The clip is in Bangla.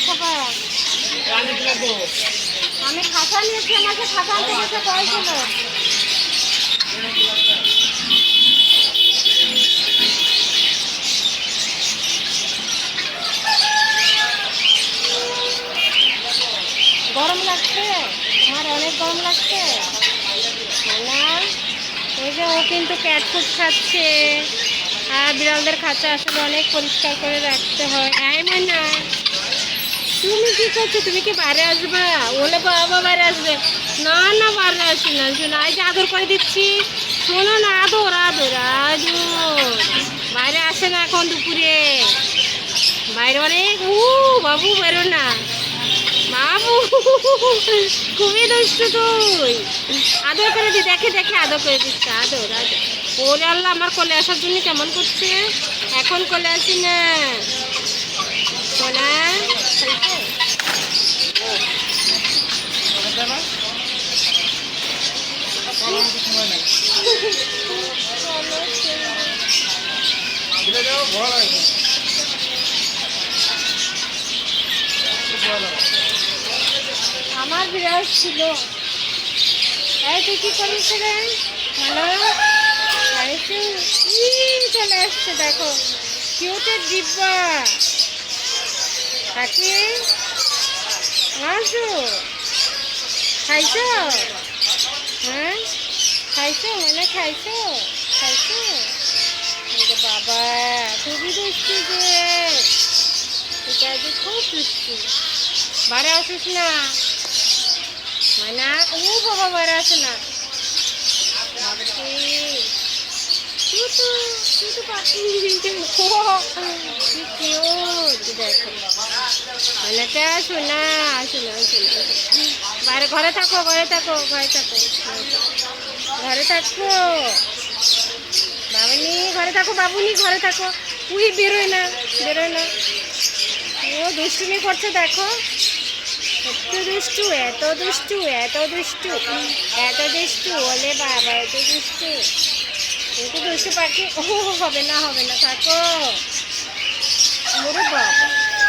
খাবা? আমি খাতা নিয়েছি, আমাকে খাতা আনতে বসে কয়েছিল। গরম লাগছে তোমার? অনেক গরম লাগছে না? ওই যে ও কিন্তু ক্যাট ফুড খাচ্ছে। আর বিড়ালদের খাঁচা আসলে অনেক পরিষ্কার করে রাখতে হয়। না, তুমি কি করছো? তুমি কি বাইরে আসবা? ওলে বাবা বাইরে আসবে না? না বাইরে আসি না, শোনো এই যে আদর করে দিচ্ছি। শোনো না, আদর আদর আদর। বাইরে আসে না এখন দুপুরে, বাইরে অনেক বাবু বেরো না বাবু। খুবই দুষ্টু তুই। আদর করে দি, দেখে দেখে আদর করে দিচ্ছে। আদর আদর। ওরে আল্লাহ, আমার কোলে আসার জন্য কেমন করছে। এখন কোলে আসি না সোনা। আমার বিড়াল ছিল। এই তুই কি করিস রে? হ্যালো, চলে আসছে দেখো, কিউটের ডিব্বা। কাকি আসো, খাইছো? হ্যাঁ খাইছো? মানে খাইছো? খাইছো? বাবা খুবই দুষ্টু যে, এটা যে খুব দুষ্টু। বারে আসিস না মানে। ও বাবা বারে আসে না। পাখি দেখো মানে আসো না, আসো না, আসো না। বাইরে ঘরে থাকো, ঘরে থাকো, ঘরে থাকো, ঘরে থাকো বাবুনি, ঘরে থাকো বাবুনি, ঘরে থাকো। তুই বেরোয় না, বেরোয় না। ও দুষ্টুমি করছে দেখো, এত দুষ্টু, এত দুষ্টু, এত দুষ্টু, এত দুষ্টু। ওলে বাবা এত দুষ্টু, এত দুষ্টু পাখি। ও হবে না, হবে না, থাকো। ওরে বাবা।